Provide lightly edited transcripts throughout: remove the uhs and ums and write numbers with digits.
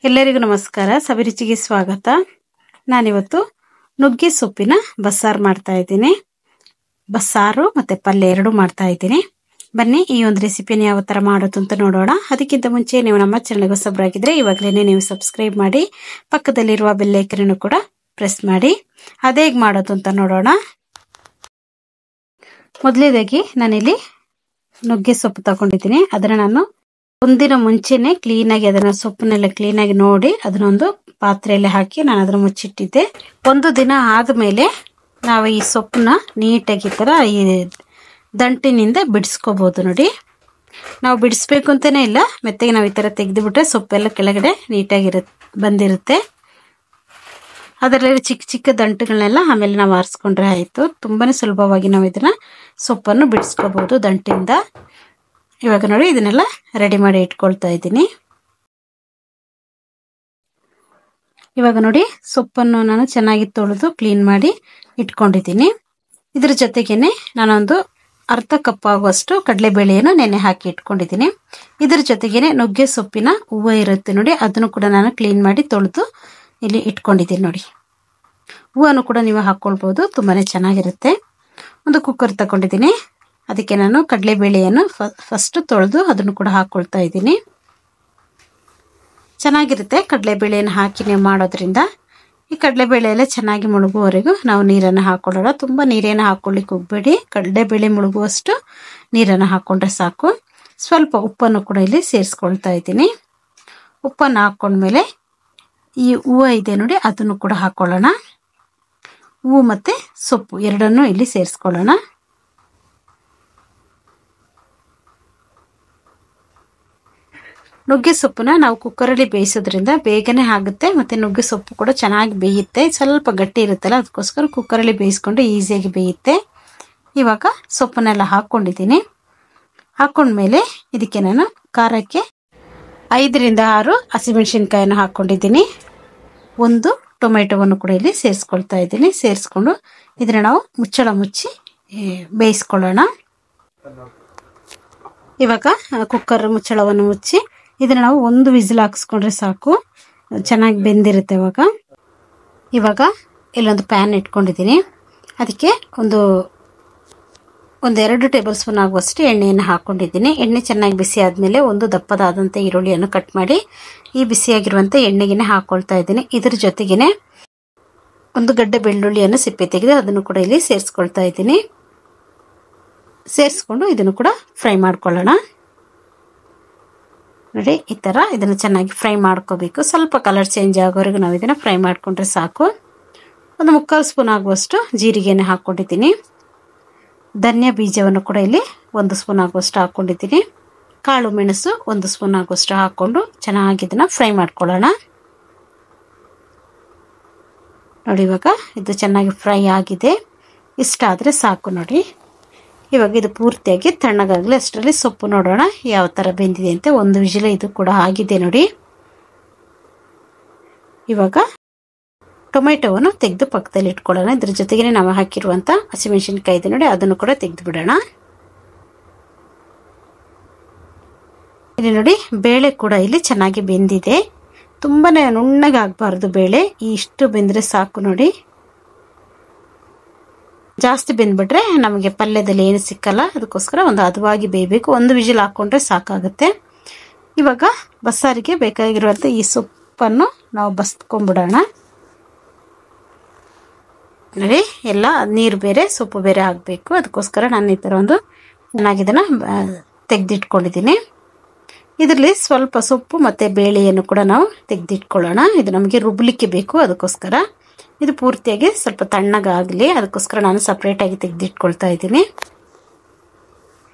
ಎಲ್ಲರಿಗೂ ನಮಸ್ಕಾರ. ಸವಿರುಚಿಗೆ ಸ್ವಾಗತ. ನಾನಿವತ್ತು ನುಗ್ಗೆ ಸೊಪ್ಪಿನ ಬಸ್ಸಾರು ಮಾಡ್ತಾ ಇದ್ದೀನಿ. ಬಸ್ಸಾರು ಮತ್ತೆ ಪಲ್ಯ ಎರಡು ಮಾಡ್ತಾ ಇದ್ದೀನಿ. ಬನ್ನಿ ಈ ಒಂದು ರೆಸಿಪಿನ ಯಾವ ತರ ಮಾಡೋದು ಅಂತ ನೋಡೋಣ. ಅದಕ್ಕಿಂತ ಮುಂಚೆ ನೀವು ನಮ್ಮ ಚಾನಲ್ಗೆ ಹೊಸಬರಾಗಿದ್ರೆ ಇವಾಗಲೇ ನೀವು ಸಬ್ಸ್ಕ್ರೈಬ್ ಮಾಡಿ, ಪಕ್ಕದಲ್ಲಿರುವ ಬೆಲ್ ಐಕನ್ ಕೂಡ ಪ್ರೆಸ್ ಮಾಡಿ. ಅದೇ ಹೇಗೆ ಮಾಡೋದು ಅಂತ ನೋಡೋಣ. ಮೊದಲನೇದಾಗಿ ನಾನಿಲ್ಲಿ ನುಗ್ಗೆ ಸೊಪ್ಪು ತಗೊಂಡಿದ್ದೀನಿ. ಅದನ್ನ ನಾನು ಒಂದಿನ ಮುಂಚೆನೆ ಕ್ಲೀನಾಗಿ ಅದನ್ನ ಸೊಪ್ಪನ್ನೆಲ್ಲ ಕ್ಲೀನಾಗಿ ನೋಡಿ ಅದನ್ನೊಂದು ಪಾತ್ರೆಯಲ್ಲಿ ಹಾಕಿ ನಾನು ಅದನ್ನ ಮುಚ್ಚಿಟ್ಟಿದ್ದೆ. ಒಂದು ದಿನ ಆದ್ಮೇಲೆ ನಾವು ಈ ಸೊಪ್ಪನ್ನ ನೀಟಾಗಿ ಈ ತರ ಈ ದಂಟಿನಿಂದ ಬಿಡಿಸ್ಕೋಬಹುದು. ನೋಡಿ, ನಾವು ಬಿಡಿಸ್ಬೇಕು ಅಂತಾನೆ ಇಲ್ಲ, ಮೆತ್ತಗೆ ನಾವು ಈ ತರ ತೆಗೆದು ಬಿಟ್ರೆ ಸೊಪ್ಪೆಲ್ಲ ಕೆಳಗಡೆ ನೀಟಾಗಿ ಬಂದಿರುತ್ತೆ. ಅದರಲ್ಲಿ ಚಿಕ್ಕ ಚಿಕ್ಕ ದಂಟುಗಳನ್ನೆಲ್ಲ ಆಮೇಲೆ ನಾವು ಆರಿಸ್ಕೊಂಡ್ರೆ ಆಯ್ತು. ತುಂಬಾನೇ ಸುಲಭವಾಗಿ ನಾವು ಇದನ್ನ ಸೊಪ್ಪನ್ನು ಬಿಡಿಸ್ಕೋಬಹುದು ದಂಟಿಂದ. ಇವಾಗ ನೋಡಿ ಇದನ್ನೆಲ್ಲ ರೆಡಿ ಮಾಡಿ ಇಟ್ಕೊಳ್ತಾ ಇದ್ದೀನಿ. ಇವಾಗ ನೋಡಿ ಸೊಪ್ಪನ್ನು ನಾನು ಚೆನ್ನಾಗಿ ತೊಳೆದು ಕ್ಲೀನ್ ಮಾಡಿ ಇಟ್ಕೊಂಡಿದ್ದೀನಿ. ಇದ್ರ ಜೊತೆಗೇನೆ ನಾನೊಂದು ಅರ್ಧ ಕಪ್ ಆಗುವಷ್ಟು ಕಡಲೆಬೇಳೆಯನ್ನು ನೆನೆ ಹಾಕಿ ಇಟ್ಕೊಂಡಿದ್ದೀನಿ. ಇದ್ರ ಜೊತೆಗೇನೆ ನುಗ್ಗೆ ಸೊಪ್ಪಿನ ಹೂವು ಇರುತ್ತೆ ನೋಡಿ, ಅದನ್ನು ಕೂಡ ನಾನು ಕ್ಲೀನ್ ಮಾಡಿ ತೊಳೆದು ಇಲ್ಲಿ ಇಟ್ಕೊಂಡಿದ್ದೀನಿ. ನೋಡಿ, ಹೂವನ್ನು ಕೂಡ ನೀವು ಹಾಕೊಳ್ಬಹುದು, ತುಂಬಾನೇ ಚೆನ್ನಾಗಿರುತ್ತೆ. ಒಂದು ಕುಕ್ಕರ್ ತಗೊಂಡಿದ್ದೀನಿ. ಅದಕ್ಕೆ ನಾನು ಕಡಲೆಬೇಳೆಯನ್ನು ಫಸ್ಟ್ ತೊಳೆದು ಅದನ್ನು ಕೂಡ ಹಾಕೊಳ್ತಾ ಇದ್ದೀನಿ. ಚೆನ್ನಾಗಿರುತ್ತೆ ಕಡಲೆಬೇಳೆಯನ್ನು ಹಾಕಿ ನೀವು ಮಾಡೋದ್ರಿಂದ. ಈ ಕಡಲೆಬೇಳೆ ಎಲ್ಲ ಚೆನ್ನಾಗಿ ಮುಳುಗುವವರೆಗೂ ನಾವು ನೀರನ್ನು ಹಾಕೊಳ್ಳೋಣ. ತುಂಬಾ ನೀರೇನು ಹಾಕೊಳ್ಳಿಕ್ಕೆ ಹೋಗ್ಬೇಡಿ, ಕಡಲೆಬೇಳೆ ಮುಳುಗುವಷ್ಟು ನೀರನ್ನು ಹಾಕೊಂಡ್ರೆ ಸಾಕು. ಸ್ವಲ್ಪ ಉಪ್ಪನ್ನು ಕೂಡ ಇಲ್ಲಿ ಸೇರಿಸ್ಕೊಳ್ತಾ ಇದ್ದೀನಿ. ಉಪ್ಪನ್ನು ಹಾಕೊಂಡ್ಮೇಲೆ ಈ ಹೂವು ಇದೆ ನೋಡಿ, ಅದನ್ನು ಕೂಡ ಹಾಕೊಳ್ಳೋಣ. ಹೂವು ಮತ್ತೆ ಸೊಪ್ಪು ಎರಡನ್ನೂ ಇಲ್ಲಿ ಸೇರಿಸ್ಕೊಳ್ಳೋಣ. ನುಗ್ಗೆ ಸೊಪ್ಪನ್ನ ನಾವು ಕುಕ್ಕರಲ್ಲಿ ಬೇಯಿಸೋದ್ರಿಂದ ಬೇಗನೆ ಆಗುತ್ತೆ, ಮತ್ತೆ ನುಗ್ಗೆ ಸೊಪ್ಪು ಕೂಡ ಚೆನ್ನಾಗಿ ಬೇಯುತ್ತೆ. ಸ್ವಲ್ಪ ಗಟ್ಟಿ ಇರುತ್ತಲ್ಲ, ಅದಕ್ಕೋಸ್ಕರ ಕುಕ್ಕರಲ್ಲಿ ಬೇಯಿಸ್ಕೊಂಡು ಈಸಿಯಾಗಿ ಬೇಯುತ್ತೆ. ಇವಾಗ ಸೊಪ್ಪನ್ನೆಲ್ಲ ಹಾಕೊಂಡಿದ್ದೀನಿ. ಹಾಕೊಂಡ್ಮೇಲೆ ಇದಕ್ಕೆ ನಾನು ಖಾರಕ್ಕೆ 5ರಿಂದ 6 ಹಸಿಮೆಣಸಿನ್ಕಾಯನ್ನು ಹಾಕೊಂಡಿದ್ದೀನಿ. ಒಂದು ಟೊಮೆಟೊವನ್ನು ಕೂಡ ಇಲ್ಲಿ ಸೇರಿಸ್ಕೊಳ್ತಾ ಇದ್ದೀನಿ. ಸೇರಿಸ್ಕೊಂಡು ಇದನ್ನ ನಾವು ಮುಚ್ಚಳ ಮುಚ್ಚಿ ಬೇಯಿಸ್ಕೊಳ್ಳೋಣ. ಇವಾಗ ಕುಕ್ಕರ್ ಮುಚ್ಚಳವನ್ನು ಮುಚ್ಚಿ ಇದನ್ನ ನಾವು ಒಂದು ವಿಸಿಲ್ ಹಾಕಿಸ್ಕೊಂಡ್ರೆ ಸಾಕು, ಚೆನ್ನಾಗಿ ಬೆಂದಿರುತ್ತೆ. ಇವಾಗ ಇಲ್ಲೊಂದು ಪ್ಯಾನ್ ಇಟ್ಕೊಂಡಿದ್ದೀನಿ. ಅದಕ್ಕೆ ಒಂದು 2 ಟೇಬಲ್ ಸ್ಪೂನ್ ಆಗುವಷ್ಟು ಎಣ್ಣೆಯನ್ನು ಹಾಕೊಂಡಿದ್ದೀನಿ. ಎಣ್ಣೆ ಚೆನ್ನಾಗಿ ಬಿಸಿ ಆದಮೇಲೆ ಒಂದು ದಪ್ಪದಾದಂಥ ಈರುಳ್ಳಿಯನ್ನು ಕಟ್ ಮಾಡಿ ಈ ಬಿಸಿಯಾಗಿರುವಂಥ ಎಣ್ಣೆಗೆ ಹಾಕೊಳ್ತಾ ಇದ್ದೀನಿ. ಇದ್ರ ಜೊತೆಗೇನೆ ಒಂದು ಗಡ್ಡೆ ಬೆಳ್ಳುಳ್ಳಿಯನ್ನು ಸಿಪ್ಪೆ ತೆಗೆದು ಅದನ್ನು ಕೂಡ ಇಲ್ಲಿ ಸೇರಿಸ್ಕೊಳ್ತಾ ಇದ್ದೀನಿ. ಸೇರಿಸ್ಕೊಂಡು ಇದನ್ನು ಕೂಡ ಫ್ರೈ ಮಾಡ್ಕೊಳ್ಳೋಣ. ನೋಡಿ, ಈ ತರ ಇದನ್ನು ಚೆನ್ನಾಗಿ ಫ್ರೈ ಮಾಡ್ಕೋಬೇಕು. ಸ್ವಲ್ಪ ಕಲರ್ ಚೇಂಜ್ ಆಗೋವರೆಗೂ ನಾವು ಇದನ್ನ ಫ್ರೈ ಮಾಡ್ಕೊಂಡ್ರೆ ಸಾಕು. ಒಂದು 3/4 ಸ್ಪೂನ್ ಆಗುವಷ್ಟು ಜೀರಿಗೆಯನ್ನು ಹಾಕೊಂಡಿದ್ದೀನಿ. ಧನಿಯಾ ಬೀಜವನ್ನು ಕೂಡ ಇಲ್ಲಿ 1 ಸ್ಪೂನ್ ಆಗುವಷ್ಟು ಹಾಕೊಂಡಿದ್ದೀನಿ. ಕಾಳು ಮೆಣಸು 1 ಸ್ಪೂನ್ ಆಗುವಷ್ಟು ಹಾಕೊಂಡು ಚೆನ್ನಾಗಿ ಇದನ್ನ ಫ್ರೈ ಮಾಡ್ಕೊಳ್ಳೋಣ. ನೋಡಿ, ಇವಾಗ ಇದು ಚೆನ್ನಾಗಿ ಫ್ರೈ ಆಗಿದೆ. ಇಷ್ಟ ಆದ್ರೆ ಸಾಕು. ನೋಡಿ, ಇವಾಗ ಇದು ಪೂರ್ತಿಯಾಗಿ ತಣ್ಣಗಾಗಲಿ ಅಷ್ಟರಲ್ಲಿ ಸೊಪ್ಪು ನೋಡೋಣ ಯಾವ ತರ ಬೆಂದಿದೆ ಅಂತ. ಒಂದು ವಿಜಿಲ್ ಇದು ಕೂಡ ಆಗಿದೆ ನೋಡಿ. ಇವಾಗ ಟೊಮೆಟೊವನ್ನು ತೆಗೆದು ಪಕ್ಕದಲ್ಲಿ ಇಟ್ಕೊಳ್ಳೋಣ. ಇದ್ರ ಜೊತೆಗೆ ನಾವು ಹಾಕಿರುವಂತ ಹಸಿಮೆಣಸಿನಕಾಯಿ ಇದೆ ನೋಡಿ, ಅದನ್ನು ಕೂಡ ತೆಗೆದು ಬಿಡೋಣ. ಇಲ್ಲಿ ನೋಡಿ, ಬೇಳೆ ಕೂಡ ಇಲ್ಲಿ ಚೆನ್ನಾಗಿ ಬೆಂದಿದೆ. ತುಂಬಾನೇ ನುಣ್ಣಗಾಗಬಾರ್ದು ಬೇಳೆ, ಇಷ್ಟು ಬೆಂದ್ರೆ ಸಾಕು. ನೋಡಿ, ಜಾಸ್ತಿ ಬೆಂದ್ಬಿಟ್ರೆ ನಮಗೆ ಪಲ್ಯದಲ್ಲಿ ಏನು ಸಿಕ್ಕಲ್ಲ, ಅದಕ್ಕೋಸ್ಕರ ಒಂದು ಹದವಾಗಿ ಬೇಯಬೇಕು. ಒಂದು ವಿಜಿಲ್ ಹಾಕೊಂಡ್ರೆ ಸಾಕಾಗುತ್ತೆ. ಇವಾಗ ಬಸ್ಸಾರಿಗೆ ಬೇಕಾಗಿರುವಂತ ಈ ಸೊಪ್ಪನ್ನು ನಾವು ಬಸ್ಕೊಂಡ್ಬಿಡೋಣ. ನೋಡಿ, ಎಲ್ಲ ನೀರು ಬೇರೆ ಸೊಪ್ಪು ಬೇರೆ ಆಗಬೇಕು, ಅದಕ್ಕೋಸ್ಕರ ನಾನು ಈ ಥರ ಒಂದು ಚೆನ್ನಾಗಿ ಇದನ್ನ ತೆಗೆದಿಟ್ಕೊಂಡಿದ್ದೀನಿ. ಇದರಲ್ಲಿ ಸ್ವಲ್ಪ ಸೊಪ್ಪು ಮತ್ತೆ ಬೇಳೆಯನ್ನು ಕೂಡ ನಾವು ತೆಗೆದಿಟ್ಕೊಳ್ಳೋಣ. ಇದು ನಮಗೆ ರುಬ್ಲಿಕ್ಕೆ ಬೇಕು, ಅದಕ್ಕೋಸ್ಕರ ಇದು ಪೂರ್ತಿಯಾಗಿ ಸ್ವಲ್ಪ ತಣ್ಣಗಾಗಲಿ, ಅದಕ್ಕೋಸ್ಕರ ನಾನು ಸಪ್ರೇಟ್ ಆಗಿ ತೆಗೆದಿಟ್ಕೊಳ್ತಾ ಇದ್ದೀನಿ.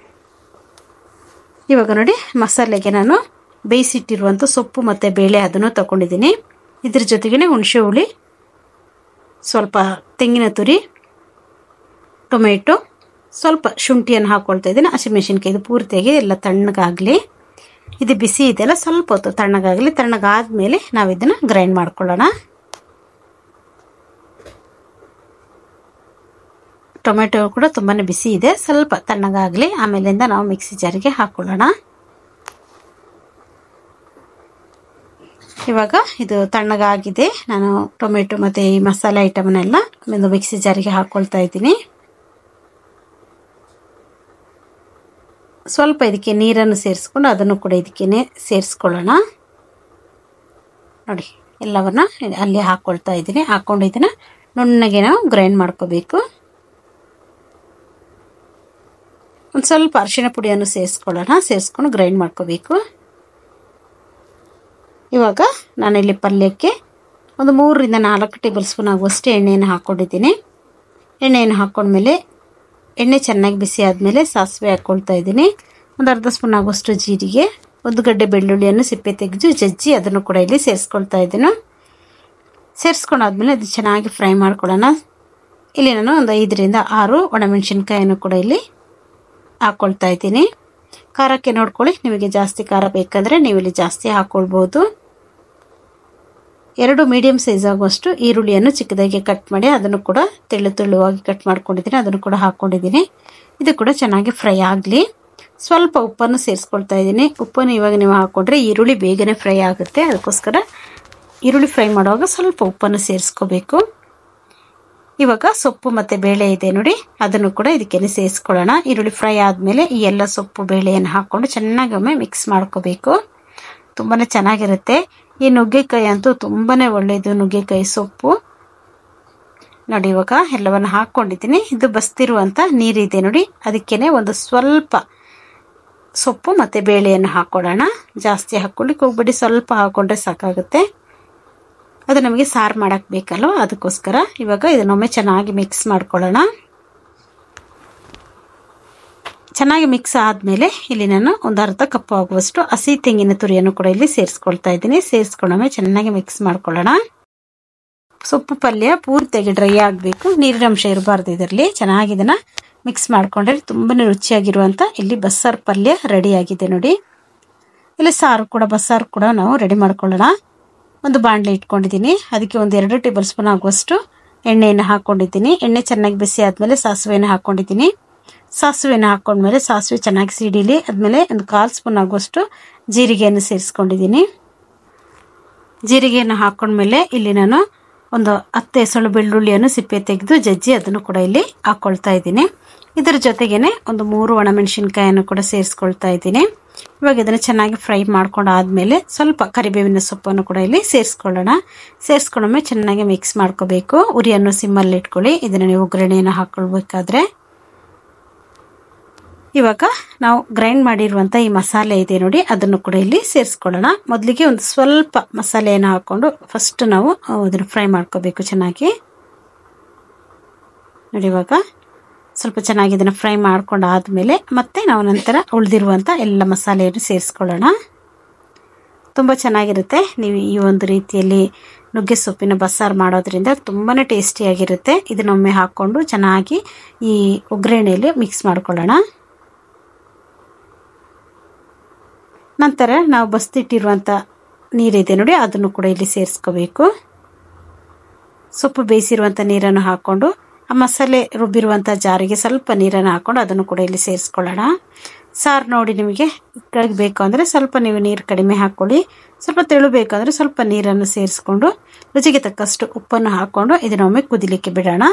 ಇವಾಗ ನೋಡಿ, ಮಸಾಲೆಗೆ ನಾನು ಬೇಯಿಸಿಟ್ಟಿರುವಂಥ ಸೊಪ್ಪು ಮತ್ತೆ ಬೇಳೆ ಅದನ್ನು ತಗೊಂಡಿದ್ದೀನಿ. ಇದ್ರ ಜೊತೆಗೇನೆ ಹುಣಸೆ ಹುಳಿ, ಸ್ವಲ್ಪ ತೆಂಗಿನ ತುರಿ, ಟೊಮೆಟೊ, ಸ್ವಲ್ಪ ಶುಂಠಿಯನ್ನು ಹಾಕೊಳ್ತಾ ಇದ್ದೀನಿ. ಹಸಿಮೆಣಸಿನಕಾಯಿ ಇದು ಪೂರ್ತಿಯಾಗಿ ಎಲ್ಲ ತಣ್ಣಗಾಗಲಿ. ಇದು ಬಿಸಿ ಇದೆಲ್ಲ ಸ್ವಲ್ಪ ಹೊತ್ತು ತಣ್ಣಗಾಗಲಿ. ತಣ್ಣಗಾದ್ಮೇಲೆ ನಾವು ಇದನ್ನ ಗ್ರೈಂಡ್ ಮಾಡ್ಕೊಳ್ಳೋಣ. ಟೊಮೆಟೊ ಕೂಡ ತುಂಬಾನೇ ಬಿಸಿ ಇದೆ, ಸ್ವಲ್ಪ ತಣ್ಣಗಾಗಲಿ, ಆಮೇಲಿಂದ ನಾವು ಮಿಕ್ಸಿ ಜಾರಿಗೆ ಹಾಕೊಳ್ಳೋಣ. ಇವಾಗ ಇದು ತಣ್ಣಗಾಗಿದೆ. ನಾನು ಟೊಮೆಟೊ ಮತ್ತು ಈ ಮಸಾಲೆ ಐಟಮ್ನೆಲ್ಲ ಒಂದು ಮಿಕ್ಸಿ ಜಾರಿಗೆ ಹಾಕ್ಕೊಳ್ತಾ ಇದ್ದೀನಿ. ಸ್ವಲ್ಪ ಇದಕ್ಕೆ ನೀರನ್ನು ಸೇರಿಸ್ಕೊಂಡು ಅದನ್ನು ಕೂಡ ಇದಕ್ಕೇನೆ ಸೇರಿಸ್ಕೊಳ್ಳೋಣ. ನೋಡಿ, ಎಲ್ಲವನ್ನ ಅಲ್ಲಿ ಹಾಕ್ಕೊಳ್ತಾ ಇದ್ದೀನಿ. ಹಾಕ್ಕೊಂಡು ಇದನ್ನು ನುಣ್ಣಗೆ ನಾವು ಗ್ರೈಂಡ್ ಮಾಡ್ಕೋಬೇಕು. ಒಂದು ಸ್ವಲ್ಪ ಅರಿಶಿಣ ಪುಡಿಯನ್ನು ಸೇರಿಸ್ಕೊಳ್ಳೋಣ. ಸೇರಿಸ್ಕೊಂಡು ಗ್ರೈಂಡ್ ಮಾಡ್ಕೋಬೇಕು. ಇವಾಗ ನಾನಿಲ್ಲಿ ಪಲ್ಯಕ್ಕೆ ಒಂದು 3 ರಿಂದ 4 ಟೇಬಲ್ ಸ್ಪೂನ್ ಆಗುವಷ್ಟು ಎಣ್ಣೆಯನ್ನು ಹಾಕ್ಕೊಂಡಿದ್ದೀನಿ. ಎಣ್ಣೆಯನ್ನು ಹಾಕ್ಕೊಂಡ್ಮೇಲೆ ಎಣ್ಣೆ ಚೆನ್ನಾಗಿ ಬಿಸಿ ಆದಮೇಲೆ ಸಾಸಿವೆ ಹಾಕ್ಕೊಳ್ತಾ ಇದ್ದೀನಿ. ಒಂದು ಅರ್ಧ ಸ್ಪೂನ್ ಆಗುವಷ್ಟು ಜೀರಿಗೆ, 1 ಗಡ್ಡೆ ಬೆಳ್ಳುಳ್ಳಿಯನ್ನು ಸಿಪ್ಪೆ ತೆಗೆದು ಜಜ್ಜಿ ಅದನ್ನು ಕೂಡ ಇಲ್ಲಿ ಸೇರಿಸ್ಕೊಳ್ತಾ ಇದ್ದೀನಿ. ಸೇರಿಸ್ಕೊಂಡಾದ್ಮೇಲೆ ಅದು ಚೆನ್ನಾಗಿ ಫ್ರೈ ಮಾಡ್ಕೊಳ್ಳೋಣ. ಇಲ್ಲಿ ನಾನು ಒಂದು 5 ರಿಂದ 6 ಒಣಮೆಣಸಿನ್ಕಾಯನ್ನು ಕೂಡ ಇಲ್ಲಿ ಹಾಕ್ಕೊಳ್ತಾ ಇದ್ದೀನಿ. ಖಾರಕ್ಕೆ ನೋಡ್ಕೊಳ್ಳಿ, ನಿಮಗೆ ಜಾಸ್ತಿ ಖಾರ ಬೇಕಂದರೆ ನೀವು ಇಲ್ಲಿ ಜಾಸ್ತಿ ಹಾಕ್ಕೊಳ್ಬೋದು. 2 ಮೀಡಿಯಂ ಸೈಜ್ ಆಗುವಷ್ಟು ಈರುಳ್ಳಿಯನ್ನು ಚಿಕ್ಕದಾಗಿ ಕಟ್ ಮಾಡಿ ಅದನ್ನು ಕೂಡ ತೆಳುವಾಗಿ ಕಟ್ ಮಾಡ್ಕೊಂಡಿದ್ದೀನಿ. ಅದನ್ನು ಕೂಡ ಹಾಕ್ಕೊಂಡಿದ್ದೀನಿ. ಇದು ಕೂಡ ಚೆನ್ನಾಗಿ ಫ್ರೈ ಆಗಲಿ. ಸ್ವಲ್ಪ ಉಪ್ಪನ್ನು ಸೇರಿಸ್ಕೊಳ್ತಾ ಇದ್ದೀನಿ. ಉಪ್ಪನ್ನು ಇವಾಗ ನೀವು ಹಾಕ್ಕೊಂಡ್ರೆ ಈರುಳ್ಳಿ ಬೇಗನೆ ಫ್ರೈ ಆಗುತ್ತೆ. ಅದಕ್ಕೋಸ್ಕರ ಈರುಳ್ಳಿ ಫ್ರೈ ಮಾಡುವಾಗ ಸ್ವಲ್ಪ ಉಪ್ಪನ್ನು ಸೇರಿಸ್ಕೋಬೇಕು. ಇವಾಗ ಸೊಪ್ಪು ಮತ್ತು ಬೇಳೆ ಇದೆ ನೋಡಿ, ಅದನ್ನು ಕೂಡ ಇದಕ್ಕೆ ಸೇರಿಸ್ಕೊಳ್ಳೋಣ. ಈರುಳ್ಳಿ ಫ್ರೈ ಆದಮೇಲೆ ಈ ಎಲ್ಲ ಸೊಪ್ಪು ಬೇಳೆಯನ್ನು ಹಾಕ್ಕೊಂಡು ಚೆನ್ನಾಗಿ ಒಮ್ಮೆ ಮಿಕ್ಸ್ ಮಾಡ್ಕೋಬೇಕು. ತುಂಬಾ ಚೆನ್ನಾಗಿರುತ್ತೆ. ಈ ನುಗ್ಗೆಕಾಯಿ ಅಂತೂ ತುಂಬಾ ಒಳ್ಳೆಯದು. ನುಗ್ಗೆಕಾಯಿ ಸೊಪ್ಪು ನೋಡಿ, ಇವಾಗ ಎಲ್ಲವನ್ನು ಹಾಕ್ಕೊಂಡಿದ್ದೀನಿ. ಇದು ಬಸ್ತಿರುವಂಥ ನೀರಿದೆ ನೋಡಿ, ಅದಕ್ಕೇನೆ ಒಂದು ಸ್ವಲ್ಪ ಸೊಪ್ಪು ಮತ್ತು ಬೇಳೆಯನ್ನು ಹಾಕ್ಕೊಳ್ಳೋಣ. ಜಾಸ್ತಿ ಹಾಕ್ಕೊಳ್ಳಿಕ್ಕೆ ಹೋಗ್ಬಿಡಿ, ಸ್ವಲ್ಪ ಹಾಕ್ಕೊಂಡ್ರೆ ಸಾಕಾಗುತ್ತೆ. ಅದು ನಮಗೆ ಸಾರು ಮಾಡೋಕ್ಕೆ ಬೇಕಲ್ವ, ಅದಕ್ಕೋಸ್ಕರ ಇವಾಗ ಇದನ್ನೊಮ್ಮೆ ಚೆನ್ನಾಗಿ ಮಿಕ್ಸ್ ಮಾಡ್ಕೊಳ್ಳೋಣ. ಚೆನ್ನಾಗಿ ಮಿಕ್ಸ್ ಆದಮೇಲೆ ಇಲ್ಲಿ ನಾನು ಒಂದು ಅರ್ಧ ಕಪ್ ಆಗುವಷ್ಟು ಹಸಿ ತೆಂಗಿನ ತುರಿಯನ್ನು ಕೂಡ ಇಲ್ಲಿ ಸೇರಿಸ್ಕೊಳ್ತಾ ಇದ್ದೀನಿ. ಸೇರಿಸ್ಕೊಂಡೊಮ್ಮೆ ಚೆನ್ನಾಗಿ ಮಿಕ್ಸ್ ಮಾಡ್ಕೊಳ್ಳೋಣ. ಸೊಪ್ಪು ಪಲ್ಯ ಪೂರ್ತಿಯಾಗಿ ಡ್ರೈ ಆಗಬೇಕು, ನೀರಿನ ಅಂಶ ಇರಬಾರ್ದು ಇದರಲ್ಲಿ. ಚೆನ್ನಾಗಿ ಇದನ್ನು ಮಿಕ್ಸ್ ಮಾಡಿಕೊಂಡ್ರೆ ತುಂಬಾ ರುಚಿಯಾಗಿರುವಂಥ ಇಲ್ಲಿ ಬಸ್ಸಾರು ಪಲ್ಯ ರೆಡಿಯಾಗಿದೆ ನೋಡಿ. ಇಲ್ಲಿ ಸಾರು ಕೂಡ ಬಸ್ಸಾರು ಕೂಡ ನಾವು ರೆಡಿ ಮಾಡ್ಕೊಳ್ಳೋಣ. ಒಂದು ಬಾಣಲೆ ಇಟ್ಕೊಂಡಿದ್ದೀನಿ. ಅದಕ್ಕೆ ಒಂದು 2 ಟೇಬಲ್ ಸ್ಪೂನ್ ಆಗುವಷ್ಟು ಎಣ್ಣೆಯನ್ನು ಹಾಕ್ಕೊಂಡಿದ್ದೀನಿ. ಎಣ್ಣೆ ಚೆನ್ನಾಗಿ ಬಿಸಿ ಆದಮೇಲೆ ಸಾಸಿವೆಯನ್ನು ಹಾಕ್ಕೊಂಡಿದ್ದೀನಿ. ಸಾಸಿವೆಯನ್ನು ಹಾಕ್ಕೊಂಡ್ಮೇಲೆ ಸಾಸಿವೆ ಚೆನ್ನಾಗಿ ಸಿಡಿಲಿ. ಆದಮೇಲೆ ಒಂದು 1/4 ಸ್ಪೂನ್ ಆಗುವಷ್ಟು ಜೀರಿಗೆಯನ್ನು ಸೇರಿಸ್ಕೊಂಡಿದ್ದೀನಿ. ಜೀರಿಗೆಯನ್ನು ಹಾಕ್ಕೊಂಡ್ಮೇಲೆ ಇಲ್ಲಿ ನಾನು ಒಂದು 10 ಎಸಳು ಬೆಳ್ಳುಳ್ಳಿಯನ್ನು ಸಿಪ್ಪೆ ತೆಗೆದು ಜಜ್ಜಿ ಅದನ್ನು ಕೂಡ ಇಲ್ಲಿ ಹಾಕ್ಕೊಳ್ತಾ ಇದ್ದೀನಿ. ಇದರ ಜೊತೆಗೇನೆ ಒಂದು 3 ಒಣಮೆಣಸಿನ್ಕಾಯನ್ನು ಕೂಡ ಸೇರಿಸ್ಕೊಳ್ತಾ ಇದ್ದೀನಿ. ಇವಾಗ ಇದನ್ನು ಚೆನ್ನಾಗಿ ಫ್ರೈ ಮಾಡ್ಕೊಂಡು ಆದಮೇಲೆ ಸ್ವಲ್ಪ ಕರಿಬೇವಿನ ಸೊಪ್ಪನ್ನು ಕೂಡ ಇಲ್ಲಿ ಸೇರಿಸ್ಕೊಳ್ಳೋಣ. ಸೇರಿಸ್ಕೊಂಡೊಮ್ಮೆ ಚೆನ್ನಾಗಿ ಮಿಕ್ಸ್ ಮಾಡ್ಕೋಬೇಕು. ಉರಿಯನ್ನು ಸಿಮ್ಮಲ್ಲಿ ಇಟ್ಕೊಳ್ಳಿ. ಇದನ್ನು ನೀವು ಒಗ್ಗರಣೆಯನ್ನು ಹಾಕ್ಕೊಳ್ಬೇಕಾದ್ರೆ ಇವಾಗ ನಾವು ಗ್ರೈಂಡ್ ಮಾಡಿರುವಂಥ ಈ ಮಸಾಲೆ ಇದೆ ನೋಡಿ, ಅದನ್ನು ಕೂಡ ಇಲ್ಲಿ ಸೇರಿಸ್ಕೊಳ್ಳೋಣ. ಮೊದಲಿಗೆ ಒಂದು ಸ್ವಲ್ಪ ಮಸಾಲೆಯನ್ನು ಹಾಕ್ಕೊಂಡು ಫಸ್ಟ್ ನಾವು ಅದನ್ನು ಫ್ರೈ ಮಾಡ್ಕೋಬೇಕು ಚೆನ್ನಾಗಿ ನೋಡಿ. ಇವಾಗ ಸ್ವಲ್ಪ ಚೆನ್ನಾಗಿ ಇದನ್ನು ಫ್ರೈ ಮಾಡ್ಕೊಂಡು ಆದಮೇಲೆ ಮತ್ತೆ ನಾವು ನಂತರ ಉಳಿದಿರುವಂಥ ಎಲ್ಲ ಮಸಾಲೆಯನ್ನು ಸೇರಿಸ್ಕೊಳ್ಳೋಣ. ತುಂಬ ಚೆನ್ನಾಗಿರುತ್ತೆ. ನೀವು ಈ ಒಂದು ರೀತಿಯಲ್ಲಿ ನುಗ್ಗೆ ಸೊಪ್ಪಿನ ಬಸ್ಸಾರು ಮಾಡೋದ್ರಿಂದ ತುಂಬಾ ಟೇಸ್ಟಿಯಾಗಿರುತ್ತೆ. ಇದನ್ನೊಮ್ಮೆ ಹಾಕ್ಕೊಂಡು ಚೆನ್ನಾಗಿ ಈ ಒಗ್ಗರಣೆಯಲ್ಲಿ ಮಿಕ್ಸ್ ಮಾಡ್ಕೊಳ್ಳೋಣ. ನಂತರ ನಾವು ಬಸ್ತಿಟ್ಟಿರುವಂಥ ನೀರಿದೆ ನೋಡಿ, ಅದನ್ನು ಕೂಡ ಇಲ್ಲಿ ಸೇರಿಸ್ಕೋಬೇಕು. ಸೊಪ್ಪು ಬೇಯಿಸಿರುವಂಥ ನೀರನ್ನು ಹಾಕ್ಕೊಂಡು ಆ ಮಸಾಲೆ ರುಬ್ಬಿರುವಂಥ ಜಾರಿಗೆ ಸ್ವಲ್ಪ ನೀರನ್ನು ಹಾಕ್ಕೊಂಡು ಅದನ್ನು ಕೂಡ ಇಲ್ಲಿ ಸೇರಿಸ್ಕೊಳ್ಳೋಣ. ಸಾರು ನೋಡಿ, ನಿಮಗೆ ಕೆಳಗೆ ಬೇಕು ಅಂದರೆ ಸ್ವಲ್ಪ ನೀವು ನೀರು ಕಡಿಮೆ ಹಾಕ್ಕೊಳ್ಳಿ. ಸ್ವಲ್ಪ ತೆಳು ಬೇಕಂದರೆ ಸ್ವಲ್ಪ ನೀರನ್ನು ಸೇರಿಸ್ಕೊಂಡು ರುಚಿಗೆ ತಕ್ಕಷ್ಟು ಉಪ್ಪನ್ನು ಹಾಕ್ಕೊಂಡು ಇದನ್ನೊಮ್ಮೆ ಕುದಿಲಿಕ್ಕೆ ಬಿಡೋಣ.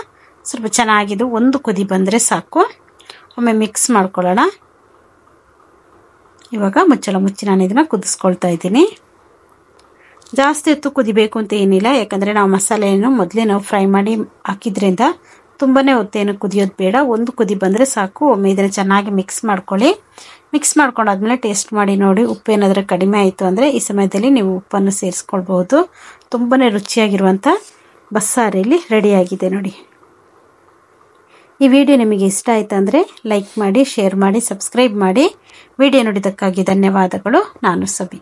ಸ್ವಲ್ಪ ಚೆನ್ನಾಗಿದ್ದು ಒಂದು ಕುದಿ ಬಂದರೆ ಸಾಕು. ಒಮ್ಮೆ ಮಿಕ್ಸ್ ಮಾಡ್ಕೊಳ್ಳೋಣ. ಇವಾಗ ಮುಚ್ಚಳ ಮುಚ್ಚಿ ನಾನು ಇದನ್ನು ಕುದಿಸ್ಕೊಳ್ತಾ ಇದ್ದೀನಿ. ಜಾಸ್ತಿ ಹೊತ್ತು ಕುದಿಬೇಕು ಅಂತ ಏನಿಲ್ಲ, ಯಾಕಂದರೆ ನಾವು ಮಸಾಲೆಯನ್ನು ಮೊದಲೇ ನಾವು ಫ್ರೈ ಮಾಡಿ ಹಾಕಿದ್ರಿಂದ ತುಂಬಾ ಹೊತ್ತೇನು ಕುದಿಯೋದು ಬೇಡ. ಒಂದು ಕುದಿ ಬಂದರೆ ಸಾಕು. ಒಮ್ಮೆ ಇದನ್ನು ಚೆನ್ನಾಗಿ ಮಿಕ್ಸ್ ಮಾಡ್ಕೊಳ್ಳಿ. ಮಿಕ್ಸ್ ಮಾಡ್ಕೊಂಡಾದ್ಮೇಲೆ ಟೇಸ್ಟ್ ಮಾಡಿ ನೋಡಿ. ಉಪ್ಪು ಏನಾದರೂ ಕಡಿಮೆ ಆಯಿತು ಅಂದರೆ ಈ ಸಮಯದಲ್ಲಿ ನೀವು ಉಪ್ಪನ್ನು ಸೇರಿಸ್ಕೊಳ್ಬೋದು. ತುಂಬಾ ರುಚಿಯಾಗಿರುವಂಥ ಬಸ್ಸಾರು ಇಲ್ಲಿ ರೆಡಿಯಾಗಿದೆ ನೋಡಿ. ಈ ವಿಡಿಯೋ ನಿಮಗೆ ಇಷ್ಟ ಆಯಿತು ಅಂದರೆ ಲೈಕ್ ಮಾಡಿ, ಶೇರ್ ಮಾಡಿ, ಸಬ್ಸ್ಕ್ರೈಬ್ ಮಾಡಿ. ವಿಡಿಯೋ ನೋಡಿದ್ದಕ್ಕಾಗಿ ಧನ್ಯವಾದಗಳು. ನಾನು ಸಬಿ.